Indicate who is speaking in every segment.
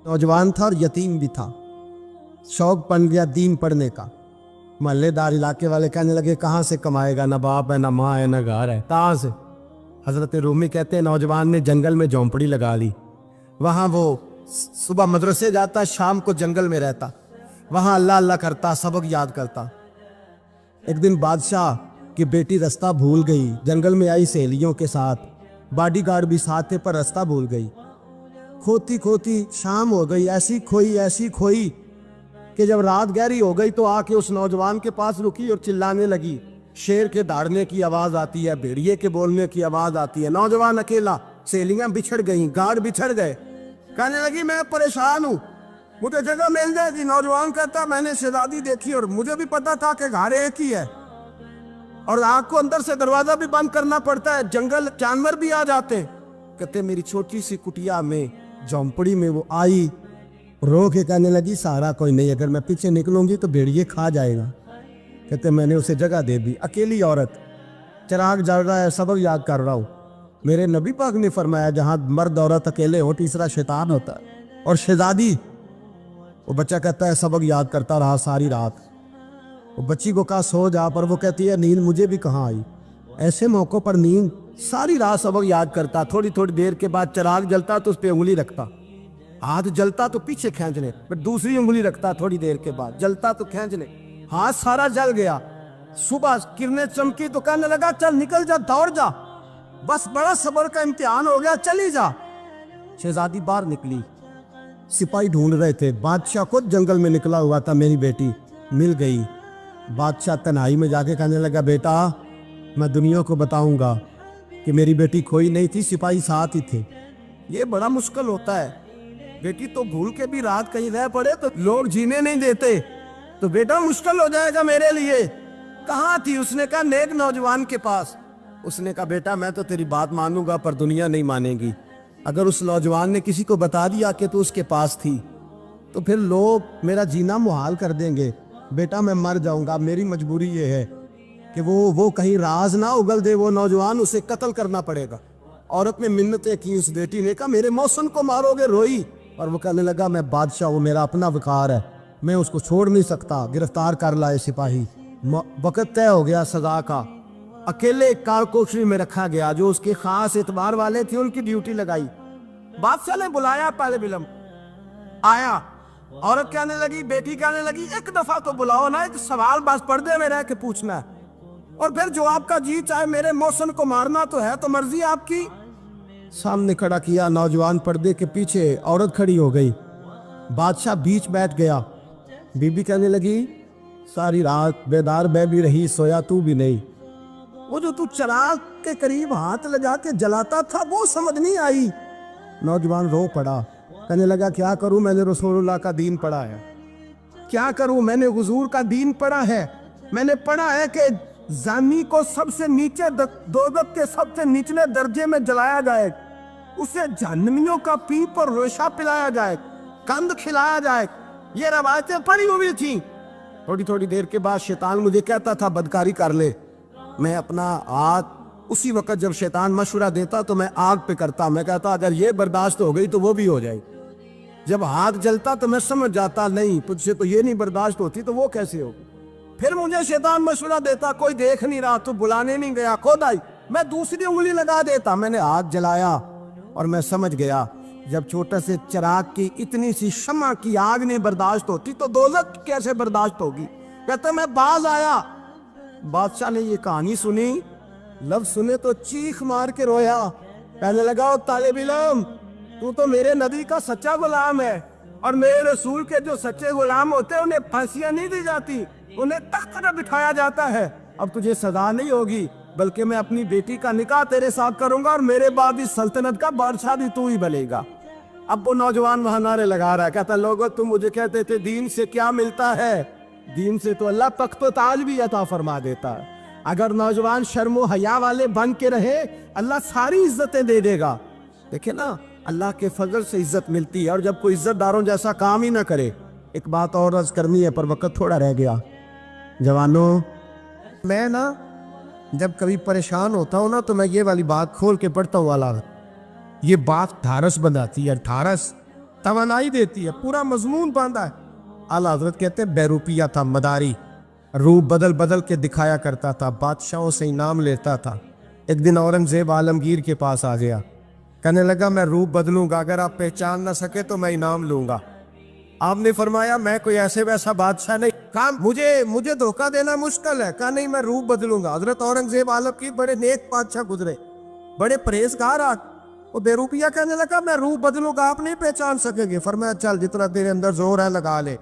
Speaker 1: नौजवान था और यतीम भी था। शौक बन गया दीन पढ़ने का। महल्लेदार इलाके वाले कहने लगे कहाँ से कमाएगा, ना बाप है, ना माँ है, ना घर है, कहाँ से। हजरत रूमी कहते हैं नौजवान ने जंगल में झोंपड़ी लगा ली। वहाँ वो सुबह मदरसे जाता, शाम को जंगल में रहता, वहाँ अल्लाह अल्लाह करता, सबक याद करता। एक दिन बादशाह की बेटी रास्ता भूल गई, जंगल में आई सहेलियों के साथ, बॉडीगार्ड भी साथ थे पर रास्ता भूल गई। खोती खोती शाम हो गई, ऐसी खोई कि जब रात गहरी हो गई तो आके उस नौजवान के पास रुकी और चिल्लाने लगी। शेर के दहाड़ने की आवाज आती है, भेड़िए के बोलने की आवाज आती है। नौजवान अकेला, सहेलियां बिछड़ गई, गार्ड बिछड़ गए। कहने लगी मैं परेशान हूँ, मुझे जगह मिल जाएगी। नौजवान कहता मैंने शहजादी देखी और मुझे भी पता था कि घर एक ही है और आग को अंदर से दरवाजा भी बंद करना पड़ता है, जंगल जानवर भी आ जाते हैं। कहते मेरी छोटी सी कुटिया में, झोंपड़ी में वो आई, रो के कहने लगी सहारा कोई नहीं, अगर मैं पीछे निकलूंगी तो भेड़िए खा जाएगा। कहते मैंने उसे जगह दे दी। अकेली औरत, चिराग जल रहा है, सबक याद कर रहा हूँ। मेरे नबी पाक ने फरमाया जहाँ मर्द औरत अकेले हो तीसरा शैतान होता है। और शहजादी, वो बच्चा कहता है सबक याद करता रहा सारी रात। वो बच्ची को कहा सो जा, पर वो कहती है नींद मुझे भी कहाँ आई। ऐसे मौक़ों पर नींद, सारी रात सबक याद करता। थोड़ी थोड़ी देर के बाद चिराग जलता तो उस पर उंगली रखता, हाथ जलता तो पीछे खींचने, फिर दूसरी उंगली रखता, थोड़ी देर के बाद जलता तो खींचने, हाथ सारा जल गया। सुबह किरणें चमकी तो कहने लगा चल निकल जा, दौड़ जा, बस बड़ा सब्र का इम्तिहान हो गया, चली जा। शहजादी बाहर निकली, सिपाही ढूंढ रहे थे। बादशाह खुद जंगल में निकला हुआ था, मेरी बेटी मिल गई। बादशाह तन्हाई में जाके कहने लगा बेटा मैं दुनिया को बताऊंगा कि मेरी बेटी खोई नहीं थी, सिपाही साथ ही थे। ये बड़ा मुश्किल होता है, बेटी तो भूल के भी रात कहीं रह पड़े तो लोग जीने नहीं देते, तो बेटा मुश्किल हो जाएगा मेरे लिए। कहाँ थी? उसने कहा नेक नौजवान के पास। उसने कहा बेटा मैं तो तेरी बात मानूंगा पर दुनिया नहीं मानेगी। अगर उस नौजवान ने किसी को बता दिया कि तू उसके पास थी तो फिर लोग मेरा जीना मुहाल कर देंगे। बेटा मैं मर जाऊंगा, मेरी मजबूरी ये है कि वो कहीं राज ना उगल दे वो नौजवान, उसे कत्ल करना पड़ेगा। औरत ने मिन्नतें की, उस बेटी ने कहा मेरे मौसम को मारोगे, रोई। और वो कहने लगा मैं बादशाह हूँ, मेरा अपना वकार है, मैं उसको छोड़ नहीं सकता। गिरफ्तार कर लाए सिपाही। वक्त तय हो गया सजा का। अकेले कारकोशरी में रखा गया, जो उसके खास एतबार वाले थे उनकी ड्यूटी लगाई। बादशाह ने बुलाया, पहले बिलम आया। औरत कहने लगी, बेटी कहने लगी एक दफा तो बुलाओ ना, एक सवाल बस पर्दे में रह के पूछना है और फिर जो आपका जी चाहे, मेरे मौसम को मारना तो है, तो मर्जी आपकी। सामने खड़ा किया, नौजवान पर्दे के पीछे, औरत खड़ी हो गई। बादशाह बीच बैठ गया। बीबी कहने लगी सारी रात बेदार मैं भी रही, सोया तू भी नहीं। वो जो तू चिराग के करीब हाथ लगा के जलाता था वो समझ नहीं आई। नौजवान रो पड़ा, कहने लगा क्या करूं, मैंने रसूलुल्लाह का दीन पढ़ा है, क्या करूं, मैंने हुजूर का दीन पढ़ा है। मैंने पढ़ा है कि जानी को सबसे नीचे दोज़ख के सबसे निचले दर्जे में जलाया जाए, उसे जहन्नमियों का पीप और रेशा पिलाया जाए, कंद खिलाया जाए। ये रवायतें पड़ी हुई थी। थोड़ी थोड़ी देर के बाद शैतान मुझे कहता था बदकारी कर ले। मैं अपना हाथ उसी वक्त जब शैतान मशवरा देता तो मैं आग पे करता। मैं कहता अगर ये बर्दाश्त हो गई तो वो भी हो जाए। जब हाथ जलता तो मैं समझ जाता नहीं तुझसे तो ये नहीं बर्दाश्त होती तो वो कैसे होगी। फिर मुझे शैतान मशवरा देता कोई देख नहीं रहा, तू बुलाने नहीं गया, खुद आई। मैं दूसरी उंगली लगा देता। मैंने हाथ जलाया और मैं समझ गया जब छोटे से चिराग की इतनी सी शमा की आग नहीं बर्दाश्त होती तो दोज़ख कैसे बर्दाश्त होगी। कहते मैं बाज आया। बादशाह ने ये कहानी सुनी, लफ्ज सुने तो चीख मार के रोया। कहने लगा तालिब इल्म तू तो मेरे नबी का सच्चा गुलाम है और मेरे रसूल के जो सच्चे गुलाम होते हैं उन्हें फांसियां नहीं दी जाती, उन्हें तख्त पर बिठाया जाता है। अब तुझे सजा नहीं होगी बल्कि मैं अपनी बेटी का निकाह तेरे साथ करूंगा और मेरे बाद इस सल्तनत का बादशाह भी तू ही बनेगा। अब वो नौजवान वहां नारे लगा रहा है, कहता लोगों तुम मुझे कहते थे दीन से क्या मिलता है, दीन से तो अल्लाह तख्त व ताज भी अता फरमा देता है। अगर नौजवान शर्मो हया वाले बन के रहे अल्लाह सारी इज्जतें दे देगा। देखे ना अल्लाह के फजल से इज्जत मिलती है और जब कोई इज्जतदारों जैसा काम ही ना करे। एक बात और अर्ज करनी है पर वक्त थोड़ा रह गया। जवानों मैं ना जब कभी परेशान होता हूँ ना तो मैं ये वाली बात खोल के पढ़ता हूँ वाला, ये बात ढारस बनाती है। ढारस توانائی دیتی ہے, پورا مضمون باندھا ہے. اعلیٰ حضرت کہتے ہیں بیروپیہ تھا, مداری, روپ بدل بدل کے دکھایا کرتا تھا, بادشاہوں سے انعام لیتا تھا. ایک دن اورنگزیب عالمگیر کے پاس آ گیا, کہنے لگا میں روپ بدلوں گا, اگر آپ پہچان نہ سکے تو میں انعام لوں گا. آپ نے فرمایا میں کوئی ایسے ویسا بادشاہ نہیں. کہا مجھے دھوکہ دینا مشکل ہے. کہا نہیں, میں روپ بدلوں گا. حضرت اورنگزیب عالمگیر بڑے نیک بادشاہ گزرے, بڑے پرہیزگار. وہ بیروپیہ کہنے لگا میں روپ بدلوں گا, آپ نہیں پہچان سکیں گے. فرمایا چل جتنا تیرے اندر زور ہے لگا لے.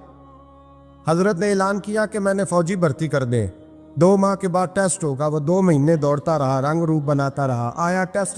Speaker 1: حضرت نے اعلان کیا کہ میں نے فوجی بھرتی کر دیں, 2 ماہ کے بعد ٹیسٹ ہوگا. وہ 2 مہینے دوڑتا رہا, رنگ روپ بناتا رہا, آیا ٹیسٹ